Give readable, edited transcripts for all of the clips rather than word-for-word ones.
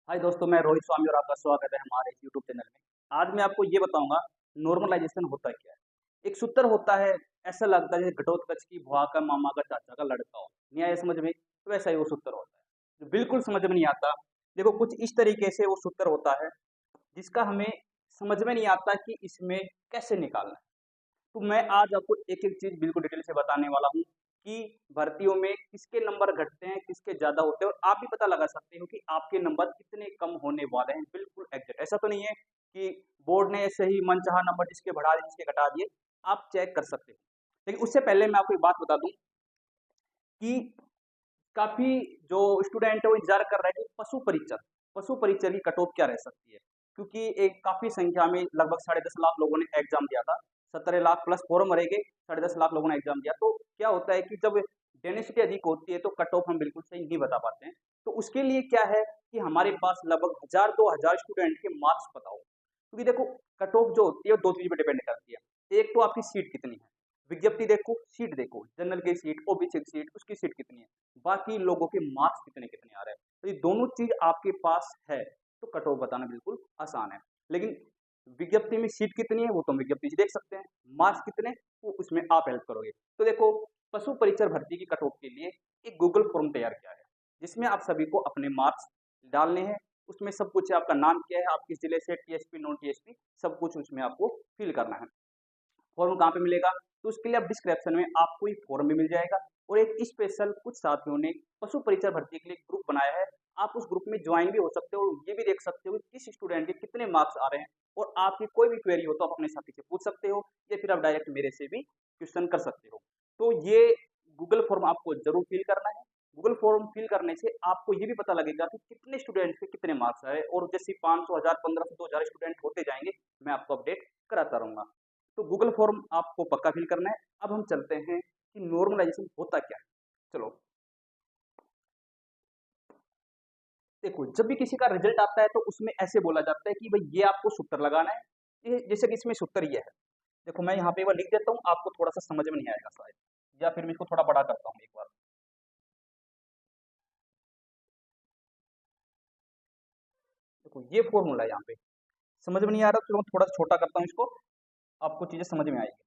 हाय दोस्तों, मैं रोहित स्वामी और आपका स्वागत है हमारे इस यूट्यूब चैनल में। आज मैं आपको ये बताऊंगा नॉर्मलाइजेशन होता क्या है। एक सूत्र होता है, ऐसा लगता है जैसे घटोत्कच की बुआ का मामा का चाचा का लड़का हो। नहीं आया समझ में? तो वैसा ही वो सूत्र होता है जो बिल्कुल समझ में नहीं आता। देखो, कुछ इस तरीके से वो सूत्र होता है जिसका हमें समझ में नहीं आता कि इसमें कैसे निकालना है। तो मैं आज आपको एक-एक चीज़ बिल्कुल डिटेल से बताने वाला हूँ कि भर्तियों में किसके नंबर घटते हैं, किसके ज़्यादा होते हैं और आप भी पता लगा सकते हो कि आपके नंबर कितने कम होने वाले हैं, बिल्कुल एग्ज़ैक्ट। ऐसा तो नहीं है कि बोर्ड ने ऐसे ही मनचाहा नंबर जिसके बढ़ा दिए, जिसके घटा दिए, आप चेक कर सकते हो। लेकिन उससे पहले मैं आपको एक बात बता दूँ कि काफ़ी जो स्टूडेंट है वो इंतज़ार कर रहे हैं कि पशु परीक्षर की कट ऑफ क्या रह सकती है। क्योंकि एक काफ़ी संख्या में लगभग 10.5 लाख लोगों ने एग्ज़ाम दिया था। 17 लाख प्लस फॉर्म भरेंगे, 10.5 लाख लोगों ने एग्ज़ाम दिया। तो क्या होता है कि जब डेंसिटी अधिक होती है तो कट ऑफ हम बिल्कुल सही नहीं बता पाते हैं। तो उसके लिए क्या है कि हमारे पास लगभग 1000-2000 स्टूडेंट के मार्क्स पता हो। क्योंकि देखो, कट ऑफ जो होती है वो 2 चीज़ पे डिपेंड करती है। एक तो आपकी सीट कितनी है, विज्ञप्ति देखो, सीट देखो, जनरल की सीट, ओबीसी की सीट, उसकी सीट कितनी है। बाकी लोगों के मार्क्स कितने-कितने आ रहे हैं। तो ये दोनों चीज़ आपके पास है, तो कट ऑफ बताना बिल्कुल आसान है। लेकिन विज्ञप्ति में सीट कितनी है, वो तो हम विज्ञप्ति से देख सकते हैं। मार्क्स कितने, वो उसमें आप हेल्प करोगे। तो देखो, पशु परीक्षर भर्ती की कट ऑफ के लिए एक गूगल फॉर्म तैयार किया है, जिसमें आप सभी को अपने मार्क्स डालने हैं। उसमें सब कुछ है, आपका नाम क्या है, आप किस जिले से, टीएसपी, नॉन टीएसपी, सब कुछ उसमें आपको फिल करना है। फॉर्म कहाँ पे मिलेगा? तो उसके लिए आप डिस्क्रिप्शन में आपको एक फॉर्म भी मिल जाएगा और एक स्पेशल कुछ साथियों ने पशु परीक्षा भर्ती के लिए ग्रुप बनाया है। आप उस ग्रुप में ज्वाइन भी हो सकते हो और ये भी देख सकते हो कि किस स्टूडेंट के कितने मार्क्स आ रहे हैं और आपकी कोई भी क्वेरी हो तो आप अपने साथी से पूछ सकते हो या फिर आप डायरेक्ट मेरे से भी क्वेश्चन कर सकते हो। तो ये गूगल फॉर्म आपको जरूर फिल करना है। गूगल फॉर्म फिल करने से आपको ये भी पता लगेगा कि कितने स्टूडेंट के कितने मार्क्स आए और जैसे 500, 1000, 1500, 2000 स्टूडेंट होते जाएंगे, मैं आपको अपडेट कराता रहूंगा। तो गूगल फॉर्म आपको पक्का फिल करना है। अब हम चलते हैं कि नॉर्मलाइजेशन होता क्या है। चलो, देखो, जब भी किसी का रिजल्ट आता है तो उसमें ऐसे बोला जाता है कि भाई ये आपको सूत्र लगाना है। ये जैसे कि इसमें सूत्र ये है। देखो, मैं यहाँ पे एक बार लिख देता हूँ, आपको थोड़ा सा समझ में नहीं आएगा शायद, या फिर मैं इसको थोड़ा बड़ा करता हूँ एक बार। देखो, ये फॉर्मूला है यहाँ पे। समझ में नहीं आ रहा तो मैं थोड़ा सा छोटा करता हूँ इसको, आपको चीजें समझ में आएगी।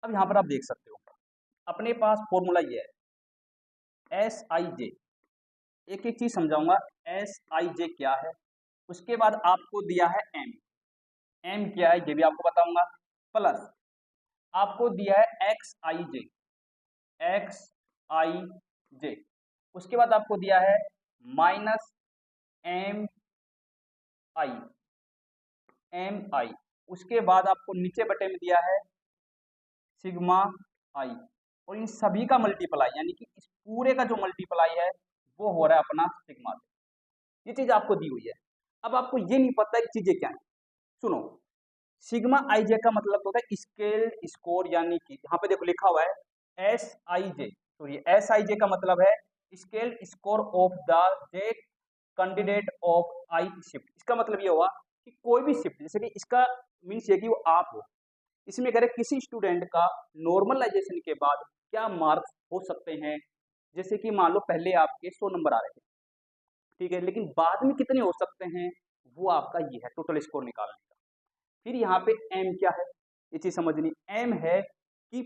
अब यहाँ पर आप देख सकते हो, अपने पास फॉर्मूला ये है, एस आई जे। एक एक चीज समझाऊंगा। एस आई जे क्या है, उसके बाद आपको दिया है एम। एम क्या है ये भी आपको बताऊंगा। प्लस आपको दिया है एक्स आई जे। एक्स आई जे। उसके बाद आपको दिया है माइनस एम आई। एम आई। उसके बाद आपको नीचे बटे में दिया है सिग्मा आई। और इन सभी का मल्टीप्लाई, यानी कि इस पूरे का जो मल्टीप्लाई है वो हो रहा है अपना सिग्मा से। ये चीज आपको दी हुई है। अब आपको ये नहीं पता है कि चीजें क्या है। सुनो, सिग्मा आई जे का मतलब होता है स्केल स्कोर, यानी कि यहाँ पे देखो लिखा हुआ है एस आई जे। तो ये एस आई जे का मतलब है scale score of the J candidate of I shift. इसका मतलब ये हुआ कि कोई भी शिफ्ट, जैसे कि इसका मीन्स ये कि वो आप हो। इसमें कह रहे किसी स्टूडेंट का नॉर्मलाइजेशन के बाद क्या मार्क्स हो सकते हैं। जैसे कि मान लो पहले आपके 100 नंबर आ रहे थे, ठीक है, लेकिन बाद में कितने हो सकते हैं, वो आपका ये है टोटल स्कोर निकालने का। फिर यहाँ पे एम क्या है, ये चीज समझनी। एम है कि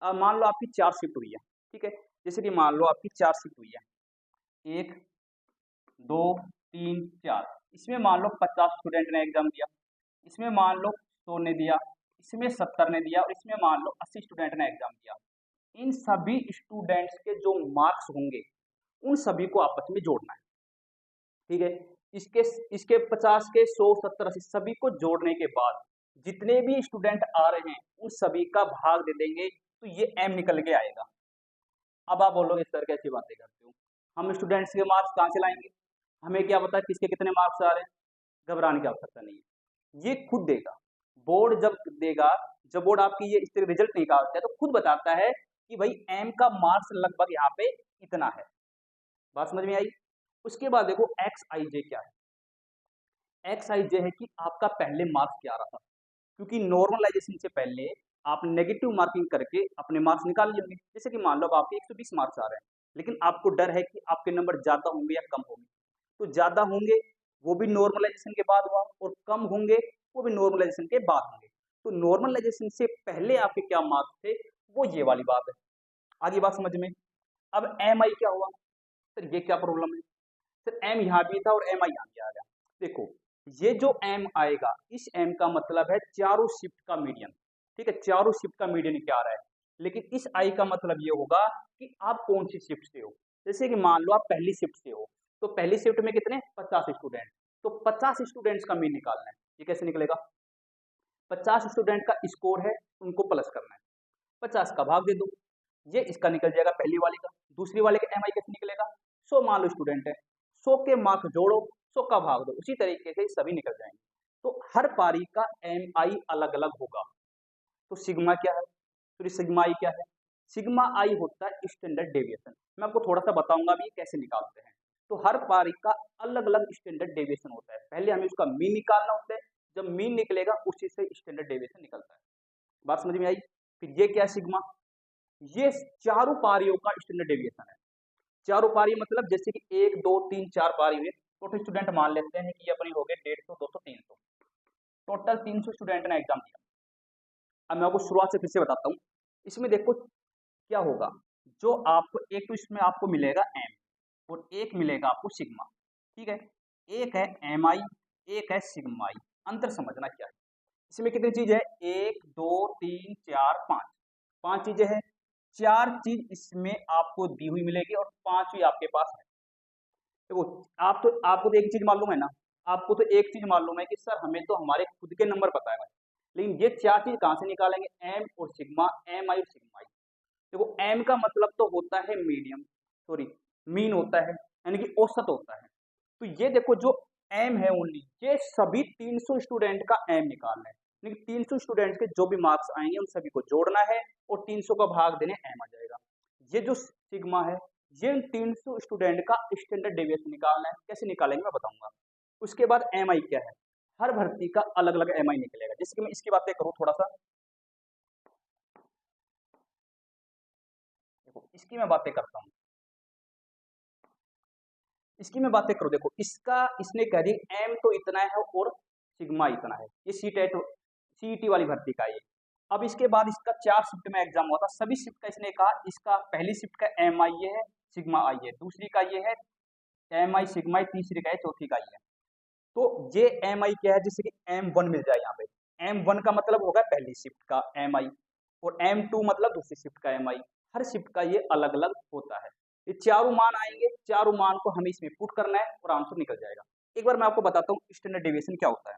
मान लो आपकी 4 शिफ्ट हुई है, ठीक है। जैसे कि मान लो आपकी 4 शिफ्ट हुई है, 1, 2, 3, 4। इसमें मान लो 50 स्टूडेंट ने एग्जाम दिया, इसमें मान लो 100 ने दिया, इसमें 70 ने दिया और इसमें मान लो 80 स्टूडेंट ने एग्जाम दिया। इन सभी स्टूडेंट्स के जो मार्क्स होंगे उन सभी को आपस में जोड़ना है, ठीक है। इसके इसके 50 के 100, 70, 80 सभी को जोड़ने के बाद जितने भी स्टूडेंट आ रहे हैं उन सभी का भाग दे देंगे, तो ये एम निकल के आएगा। अब आप बोलोगे सर कैसी बातें करते हो, हम स्टूडेंट्स के मार्क्स कहाँ से लाएंगे, हमें क्या पता किसके कितने मार्क्स आ रहे हैं। घबराने की आवश्यकता नहीं है, ये खुद देगा। बोर्ड जब देगा, जब बोर्ड आपकी ये इस तरह रिजल्ट निकालता है तो खुद बताता है कि भाई एम का मार्क्स लगभग यहाँ पे इतना है। बात समझ में आई? उसके बाद देखो एक्स आई जे क्या है। एक्स आई जे है कि आपका पहले मार्क्स क्या आ रहा था, क्योंकि नॉर्मलाइजेशन से पहले आप नेगेटिव मार्किंग करके अपने मार्क्स निकाल लिए होंगे। जैसे कि मान लो अब आपके 120 मार्क्स आ रहे हैं, लेकिन आपको डर है कि आपके नंबर ज़्यादा होंगे या कम होंगे। तो ज़्यादा होंगे वो भी नॉर्मलाइजेशन के बाद हुआ, और कम होंगे वो भी नॉर्मलाइजेशन के बाद होंगे। तो नॉर्मलाइजेशन से पहले आपके क्या मार्क्स थे, वो ये वाली बात है। आगे बात समझ में। अब एम आई क्या हुआ, सर ये क्या प्रॉब्लम है, सर एम यहाँ भी था और एम आई यहाँ भी आ गया। देखो ये जो एम आएगा, इस एम का मतलब है चारों शिफ्ट का मीडियन, ठीक है, चारों शिफ्ट का मीडियन क्या आ रहा है। लेकिन इस आई का मतलब ये होगा कि आप कौन सी शिफ्ट से हो। जैसे कि मान लो आप पहली शिफ्ट से हो, तो पहली शिफ्ट में कितने 50 स्टूडेंट, तो 50 स्टूडेंट्स का मीन निकालना है। ये कैसे निकलेगा, 50 स्टूडेंट का स्कोर है, उनको प्लस करना है, 50 का भाग दे दो, ये इसका निकल जाएगा पहली वाली का। दूसरी वाले का एम आई कैसे निकलेगा, 100 मान लो स्टूडेंट है, 100 के मार्क्स जोड़ो, 100 का भाग दो, उसी तरीके से सभी निकल जाएंगे। तो हर पारी का एम आई अलग अलग होगा। तो सिग्मा क्या है, तो सिग्मा आई क्या है, सिग्मा आई होता है स्टैंडर्ड डेविएशन। मैं आपको थोड़ा सा बताऊंगा भी कैसे निकालते हैं। तो हर पारी का अलग अलग स्टैंडर्ड डेविएशन होता है, पहले हमें उसका मीन निकालना होता है, जब मीन निकलेगा उसी से स्टैंडर्ड डेविएशन निकलता है। बात समझ में आई। फिर ये क्या है सिग्मा, ये चारों पारियों का स्टैंडर्ड डेविएशन है। चारों पारी मतलब जैसे कि 1 2 3 4 पारी हुए, टोटल स्टूडेंट मान लेते हैं कि ये अपनी हो गए 150 200 300, टोटल 300 स्टूडेंट ने एग्जाम दिया। अब मैं आपको शुरुआत से फिर से बताता हूँ। इसमें देखो क्या होगा, जो आपको एक तो इसमें आपको मिलेगा एम और एक मिलेगा आपको सिग्मा, ठीक है। एक है एम आई, एक है सिग्मा आई। अंतर समझना क्या है, इसमें कितनी चीज है, 1 2 3 4 5, 5 चीजें हैं। 4 चीज इसमें आपको दी हुई मिलेगी और 5 ही आपके पास है। देखो आपको तो एक चीज मालूम है ना, आपको तो एक चीज मालूम है कि सर हमें तो हमारे खुद के नंबर पता है, लेकिन ये 4 चीज कहां से निकालेंगे, एम और सिग्मा, एम आई और सिग्मा आई। देखो एम का मतलब तो होता है मीडियम, सॉरी मीन होता है, यानी कि औसत होता है। तो ये देखो जो एम है ओनली, ये सभी 300 स्टूडेंट का एम निकालना है, लेकिन 300 स्टूडेंट के जो भी मार्क्स आएंगे उन सभी को जोड़ना है और 300 का भाग देने एम आ जाएगा। ये जो सिग्मा है, ये 300 स्टूडेंट का स्टैंडर्ड डेविएशन निकालना है। कैसे निकालेंगे मैं बताऊंगा। उसके बाद एम आई क्या है, हर भर्ती का अलग अलग एम आई निकलेगा। जैसे कि मैं इसकी बातें करूँ थोड़ा सा, देखो इसकी मैं बातें करता हूँ, इसकी मैं बातें करूँ, देखो इसका इसने कह दी एम तो इतना है और सिग्मा इतना है, ये सीईटी वाली भर्ती का ये। अब इसके बाद इसका 4 शिफ्ट में एग्जाम हुआ था, सभी शिफ्ट का इसने कहा इसका पहली शिफ्ट का एम आई ये है, सिग्मा आई है, दूसरी का ये है एम आई सिग्मा आई, तीसरी का है, चौथी का ये है। तो ये एम आई क्या है, जैसे कि एम वन मिल जाए यहाँ पे, एम वन का मतलब होगा पहली शिफ्ट का एम आई और एम टू मतलब दूसरी शिफ्ट का एम आई। हर शिफ्ट का ये अलग अलग होता है। ये चारों मान आएंगे, चारों मान को हमें इसमें पुट करना है और आंसर निकल जाएगा। एक बार मैं आपको बताता हूँ स्टैंडर्ड डेविएशन क्या होता है।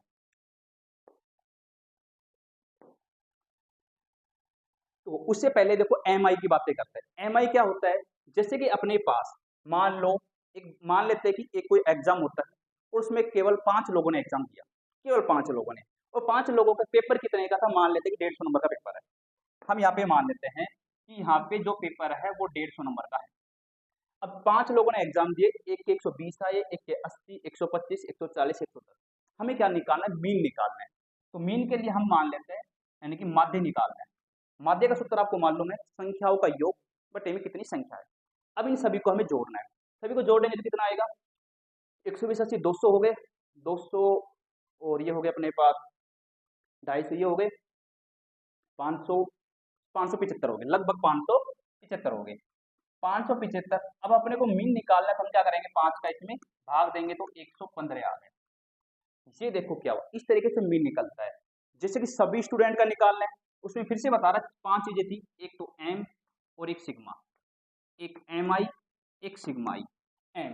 तो उससे पहले देखो एम आई की बातें करते हैं। एम आई क्या होता है, जैसे कि अपने पास मान लो मान लेते हैं कि एक कोई एग्जाम होता है और उसमें केवल 5 लोगों ने एग्जाम दिया, केवल 5 लोगों ने, और 5 लोगों का पेपर कितने का था, मान लेते हैं कि 150 नंबर का पेपर है। हम यहाँ पे मान लेते हैं कि यहाँ पे जो पेपर है वो 150 नंबर का है। अब 5 लोगों ने एग्जाम दिए, एक के 120 आए, एक के 80, 125, 140, 110। हमें क्या निकालना है, मीन निकालना है। तो मीन के लिए हम मान लेते हैं यानी कि माध्य निकालना है। माध्य का सूत्र आपको मालूम है, संख्याओं का योग बटे में कितनी संख्या है। अब इन सभी को हमें जोड़ना है, सभी को जोड़ देंगे तो कितना आएगा, 120 80 200 हो गए, 200 और ये हो गए अपने पास 250, ये हो गए 500, 575 हो गए, लगभग 575 हो गए, 575। अब अपने को मीन निकालना है तो हम क्या करेंगे, 5 का इसमें भाग देंगे तो 115 आ गए। ये देखो क्या हुआ, इस तरीके से मीन निकलता है। जैसे कि सभी स्टूडेंट का निकालना है, उसमें फिर से बता रहा है 5 चीजें थी, एक तो एम और एक सिग्मा, एक एम आई एक सिग्मा आई एम।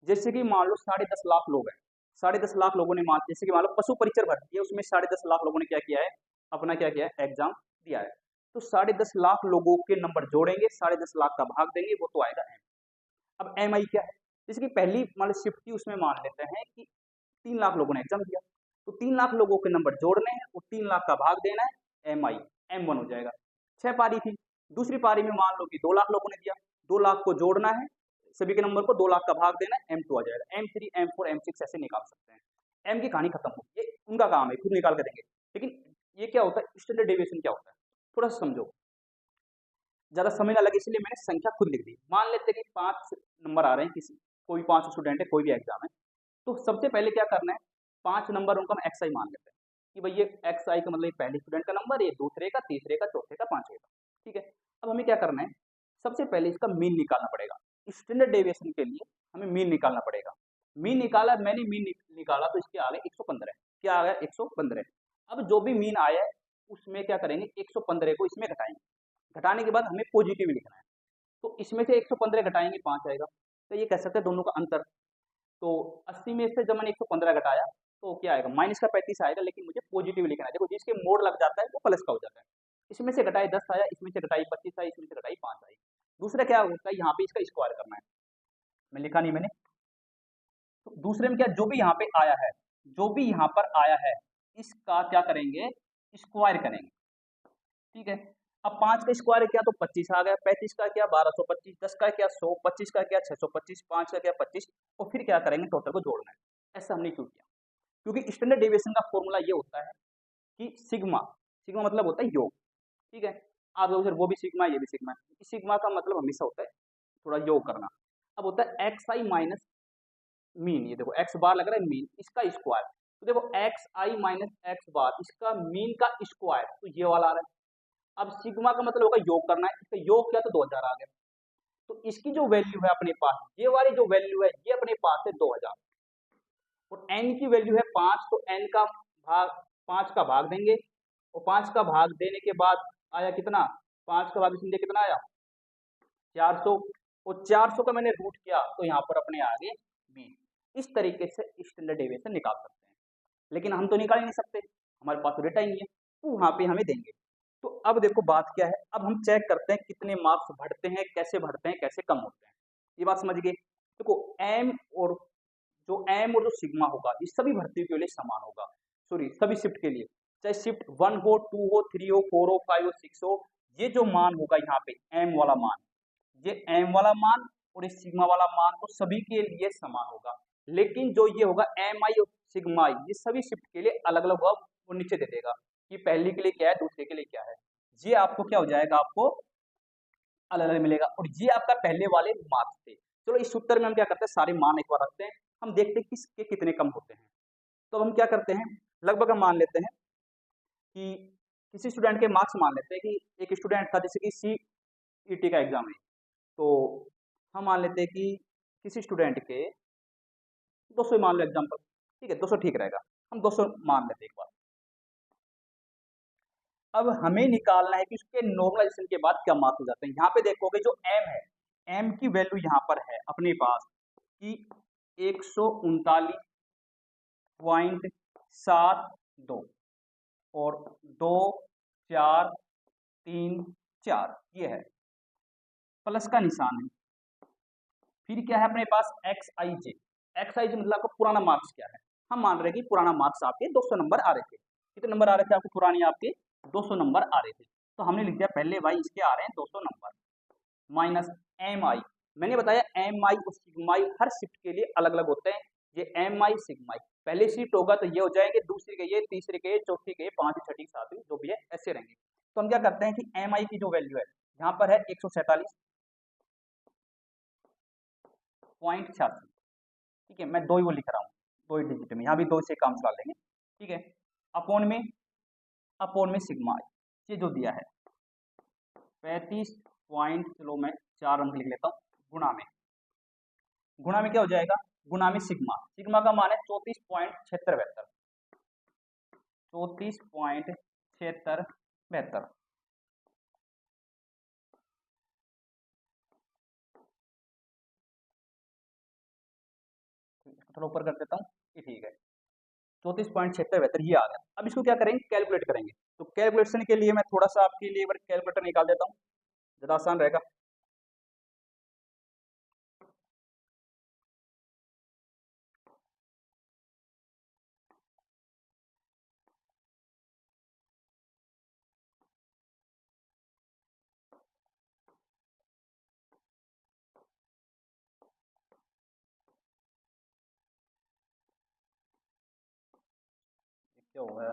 जैसे कि मान लो 10.5 लाख लोग हैं, 10.5 लाख लोगों ने जैसे कि मान लो पशु परिचर भर्ती है, उसमें 10.5 लाख लोगों ने क्या किया है, अपना क्या किया है, एग्जाम दिया है। तो 10.5 लाख लोगों के नंबर जोड़ेंगे, 10.5 लाख का भाग देंगे, वो तो आएगा एम। अब एम आई क्या है, जैसे कि पहली मान लो शिफ्ट थी, उसमें मान लेते हैं कि 3 लाख लोगों ने एग्जाम दिया, तो 3 लाख लोगों के नंबर जोड़ने हैं और 3 लाख का भाग देना है, एम आई एम वन हो जाएगा। 6 पारी थी, दूसरी पारी में मान लो कि 2 लाख लोगों ने दिया, 2 लाख को जोड़ना है, सभी के नंबर को 2 लाख का भाग देना है, एम टू आ जाएगा। M three M four M six ऐसे निकाल सकते हैं। एम की कहानी खत्म हो, ये उनका काम है, खुद निकाल के देंगे। लेकिन ये क्या होता है, स्टैंडर्ड डेविएशन क्या होता है, थोड़ा सा समझो, ज़्यादा समय ना लगे इसलिए मैंने संख्या खुद लिख दी। मान लेते हैं कि 5 नंबर आ रहे हैं, किसी कोई 5 स्टूडेंट है, कोई भी एग्जाम है, तो सबसे पहले क्या करना है, 5 नंबर उनको हम एक्स आई मान लेते हैं कि भाई ये एक्स आई का मतलब ये पहले स्टूडेंट का नंबर, ये दूसरे का, तीसरे का, चौथे का, पांचवे का। ठीक है, अब हमें क्या करना है, सबसे पहले इसका मीन निकालना पड़ेगा। स्टैंडर्ड डेविएशन के लिए हमें मीन निकालना पड़ेगा। मीन निकाला, मैंने मीन निकाला तो इसके आ गए 115। क्या आ गया, 115। अब जो भी मीन आया है उसमें क्या करेंगे, 115 को इसमें घटाएंगे। घटाने के बाद हमें पॉजिटिव लिखना है, तो इसमें से 115 घटाएंगे 5 आएगा। तो ये कह सकते हैं दोनों का अंतर। तो 80 में से जब मैंने 115 घटाया तो क्या आएगा, माइनस का 35 आएगा, लेकिन मुझे पॉजिटिव लिखना है। देखो जिसके मोड़ लग जाता है वो प्लस का हो जाता है। इसमें से घटाए 10 आया, इसमें से घटाई 25 आई, इसमें से घटाई 5 आई। दूसरा क्या होता है, यहाँ पे इसका स्क्वायर करना है, मैं लिखा नहीं मैंने। तो दूसरे में क्या, जो भी यहाँ पे आया है, जो भी यहाँ पर आया है, इसका क्या करेंगे, स्क्वायर करेंगे। ठीक है, अब 5 का स्क्वायर किया तो 25 आ गया, 35 का क्या 1225, 10 का क्या 100, 25 का क्या 625, 5 का क्या 25, और फिर क्या करेंगे, टोटल को जोड़ना है। ऐसा हमने क्यों किया, क्योंकि स्टैंडर्ड डेविएशन का फॉर्मूला ये होता है कि सिग्मा, सिग्मा मतलब होता है योग। ठीक है, आप लोग वो भी सिग्मा, ये भी सिग्मा। सिग्मा का मतलब हमेशा होता है थोड़ा योग करना। अब होता है एक्स आई माइनस मीन, ये देखो एक्स बार लग रहा है मीन, इसका स्क्वायर। तो देखो एक्स आई माइनस एक्स बार, इसका मीन का स्क्वायर, तो ये वाला आ रहा है। अब सिग्मा का मतलब होगा योग करना है, इसका योग किया तो 2000 आ गया। तो इसकी जो वैल्यू है अपने पास, ये वाली जो वैल्यू है ये अपने पास है 2000, और एन की वैल्यू है 5, तो एन का भाग 5 का भाग देंगे, और 5 का भाग देने के बाद आया कितना, 5 का भाग इसमें कितना आया 400, और 400 का मैंने रूट किया तो यहाँ पर अपने आ गए 20। इस तरीके से स्टैंडर्ड डेविएशन निकाल सकते हैं, लेकिन हम तो निकाल ही नहीं सकते, हमारे पास तो डेटा ही नहीं है, तो वहाँ पे हमें देंगे। तो अब देखो बात क्या है, अब हम चेक करते हैं कितने मार्क्स बढ़ते हैं, कैसे बढ़ते हैं, कैसे कम होते हैं। ये बात समझ गए। देखो एम और जो सिग्मा होगा ये सभी भर्तियों के लिए समान होगा, सॉरी सभी शिफ्ट के लिए, चाहे शिफ्ट 1 हो, 2 हो, 3 हो, 4 हो, 5 हो, 6 हो, ये जो मान होगा यहाँ पे एम वाला मान, ये एम वाला मान और इस सिग्मा वाला मान तो सभी के लिए समान होगा। लेकिन जो ये होगा एम आई और सिग्मा आई, ये सभी शिफ्ट के लिए अलग अलग होगा, वो नीचे दे देगा कि पहले के लिए क्या है, दूसरे के लिए क्या है। ये आपको क्या हो जाएगा, आपको अलग अलग मिलेगा, और ये आपका पहले वाले मार्क्स थे। चलो इस सूत्र में हम क्या करते हैं, सारे मान एक बार रखते हैं, हम देखते हैं किसके कितने कम होते हैं। तो हम क्या करते हैं, लगभग हम मान लेते हैं कि किसी स्टूडेंट के मार्क्स मान लेते हैं कि एक स्टूडेंट था, जैसे कि सीईटी का एग्जाम है, तो हम मान लेते हैं कि किसी स्टूडेंट के 200 मान लो एग्जाम्पल, ठीक है 200 ठीक रहेगा, हम 200 मान लेते हैं एक बार। अब हमें निकालना है कि उसके नॉर्मलाइजेशन के बाद क्या मार्क्स हो जाते हैं। यहाँ पे देखोगे जो एम है, एम की वैल्यू यहाँ पर है अपने पास कि 139.72 और 2434 ये है, प्लस का निशान है। फिर क्या है अपने पास एक्स आई जे, एक्स आई जे मतलब आपका पुराना मार्क्स क्या है, हम मान रहे हैं कि पुराना मार्क्स आपके 200 नंबर आ रहे थे। कितने नंबर आ रहे थे आपके पुराने, आपके 200 नंबर आ रहे थे, तो हमने लिख दिया पहले भाई इसके आ रहे हैं 200 नंबर, माइनस एम आई। मैंने बताया एम आई और सिग्मा आई हर शिफ्ट के लिए अलग अलग होते हैं। ये एम आई सिग्मा आई पहले शिफ्ट होगा तो ये हो जाएंगे, दूसरी के ये, तीसरे के ये, चौथी के ये, पांचवी, छठी, सातवीं जो भी है ऐसे रहेंगे। तो हम क्या करते हैं कि एम आई की जो वैल्यू है यहाँ पर है 147.86, ठीक है, मैं दो ही वो लिख रहा हूँ, दो ही डिजिट में, यहाँ भी दो से काम चला लेंगे, ठीक है। अपोन में सिग्मा आई, ये जो दिया है 35 पॉइंट, चलो मैं 4 अंक लिख लेता हूँ, गुणा में क्या हो जाएगा, गुणा में सिग्मा, सिग्मा का मान है 34.7672, 34.7672। थोड़ा ऊपर कर देता हूँ, ये ठीक है, 34.7672 ये आ गया। अब इसको क्या करेंगे, कैलकुलेट करेंगे। तो कैलकुलेशन के लिए मैं थोड़ा सा आपके लिए कैलकुलेटर निकाल देता हूँ, ज़्यादा आसान रहेगा। क्या हो गया,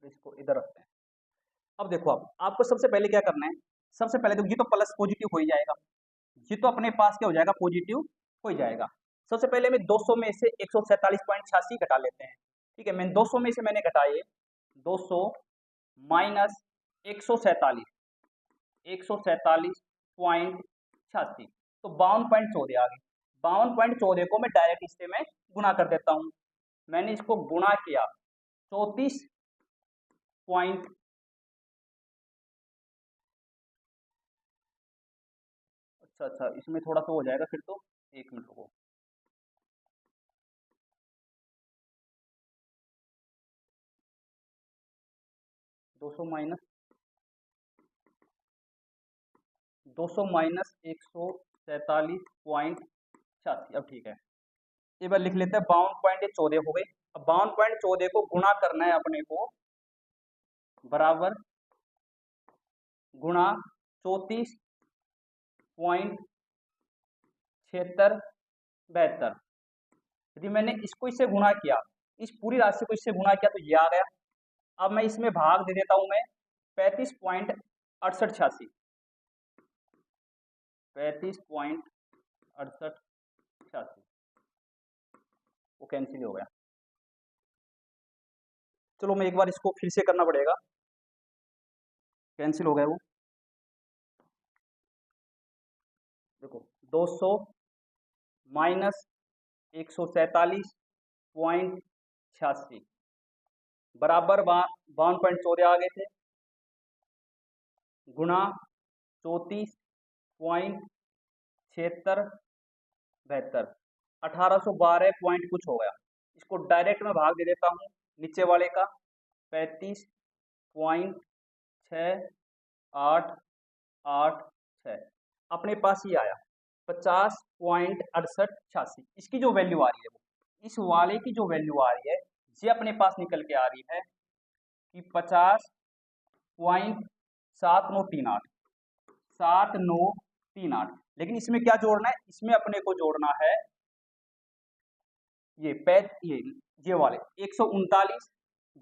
इसको इधर रखते हैं। अब देखो, आप आपको सबसे पहले क्या करना है, सबसे पहले तो ये तो प्लस पॉजिटिव हो ही जाएगा, ये तो अपने पास क्या हो जाएगा, पॉजिटिव हो ही जाएगा। सबसे पहले मैं 200 में से 147.86 घटा लेते हैं। ठीक है, मैं 200 में से मैंने घटाए 200 माइनस 147, 147.86, तो 52.14 आ गए। 52.14 को मैं डायरेक्ट इससे मैं गुणा कर देता हूँ। मैंने इसको गुणा किया 34 पॉइंट, अच्छा इसमें थोड़ा सा हो जाएगा फिर तो, 1 मिनट रुको। दो सौ माइनस 147.86, अब ठीक है। एक बार लिख लेते हैं, 52.14 हो गए। अब 52.14 को गुणा करना है अपने को, बराबर गुणा 34.7672। यदि मैंने इसको इससे गुणा किया, इस पूरी राशि को इससे गुणा किया तो ये आ गया। अब मैं इसमें भाग दे देता हूं मैं 35.6886, 35.6886, वो कैंसिल हो गया। चलो मैं एक बार इसको फिर से करना पड़ेगा, कैंसिल हो गया वो। देखो 200 माइनस 147.86 बराबर 52.14 आ गए थे, गुणा 34.7672, 1812 पॉइंट कुछ हो गया। इसको डायरेक्ट में भाग दे देता हूँ नीचे वाले का, 35.6886, अपने पास ये आया 50.6886। इसकी जो वैल्यू आ रही है, वो इस वाले की जो वैल्यू आ रही है, ये अपने पास निकल के आ रही है कि 50.7938, 7938। लेकिन इसमें क्या जोड़ना है, इसमें अपने को जोड़ना है ये वाले 139,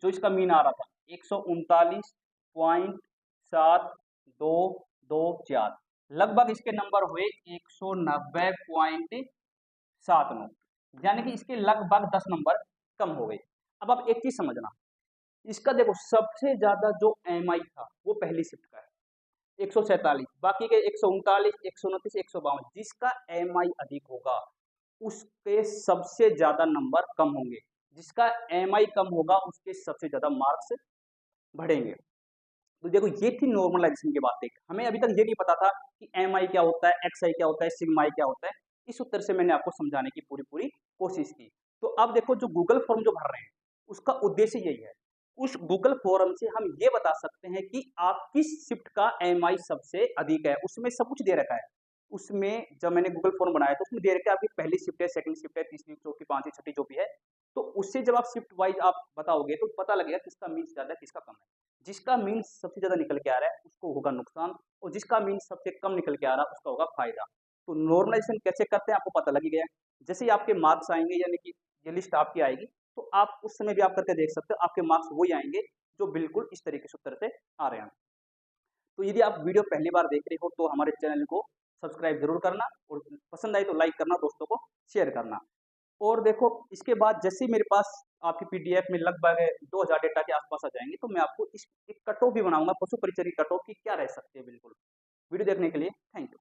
जो इसका मीन आ रहा था 139.7224, लगभग इसके नंबर हुए 190.79, यानी कि इसके लगभग 10 नंबर कम हो गए। अब आप एक चीज समझना, इसका देखो सबसे ज्यादा जो एमआई था वो पहली शिफ्ट का है 147, बाकी के 139, 129, 152, जिसका एमआई अधिक होगा उसके सबसे ज्यादा नंबर कम होंगे, जिसका एमआई कम होगा उसके सबसे ज्यादा मार्क्स बढ़ेंगे। तो देखो ये थी नॉर्मलाइजेशन की बात। एक हमें अभी तक ये नहीं पता था कि एमआई क्या होता है, एक्सआई क्या होता है, सिग्मा आई क्या होता है। इस उत्तर से मैंने आपको समझाने की पूरी पूरी कोशिश की। तो अब देखो, जो गूगल फॉर्म जो भर रहे हैं उसका उद्देश्य यही है, उस गूगल फॉर्म से हम ये बता सकते हैं कि आप किस शिफ्ट का एमआई सबसे अधिक है। उसमें सब कुछ दे रखा है। उसमें जब मैंने गूगल फॉर्म बनाया तो उसमें दे रखा है आपकी पहली शिफ्ट है, सेकंड शिफ्ट है, तीसरी, चौथी, पांचवी, छठी जो भी है। तो उससे जब आप शिफ्ट वाइज आप बताओगे तो पता लगेगा किसका मीन्स ज्यादा है, किसका कम है। जिसका मीन्स सबसे ज्यादा निकल के आ रहा है उसको होगा नुकसान, और जिसका मीन्स सबसे कम निकल के आ रहा है उसका होगा फायदा। तो नॉर्मलाइजेशन कैसे करते हैं आपको पता लग ही गया। जैसे ही आपके मार्क्स आएंगे, यानी कि ये लिस्ट आपकी आएगी, तो आप उस समय भी आप करके देख सकते हो, आपके मार्क्स वही आएंगे जो बिल्कुल इस तरीके से उत्तर से आ रहे हैं। तो यदि आप वीडियो पहली बार देख रहे हो तो हमारे चैनल को सब्सक्राइब जरूर करना, और पसंद आई तो लाइक करना, दोस्तों को शेयर करना। और देखो इसके बाद जैसे ही मेरे पास आपकी पीडीएफ में लगभग 2000 डेटा के आसपास आ जाएंगे तो मैं आपको इस एक कट ऑफ भी बनाऊंगा, पशु परिचय की कट ऑफ की क्या रह सकती है। बिल्कुल, वीडियो देखने के लिए थैंक यू।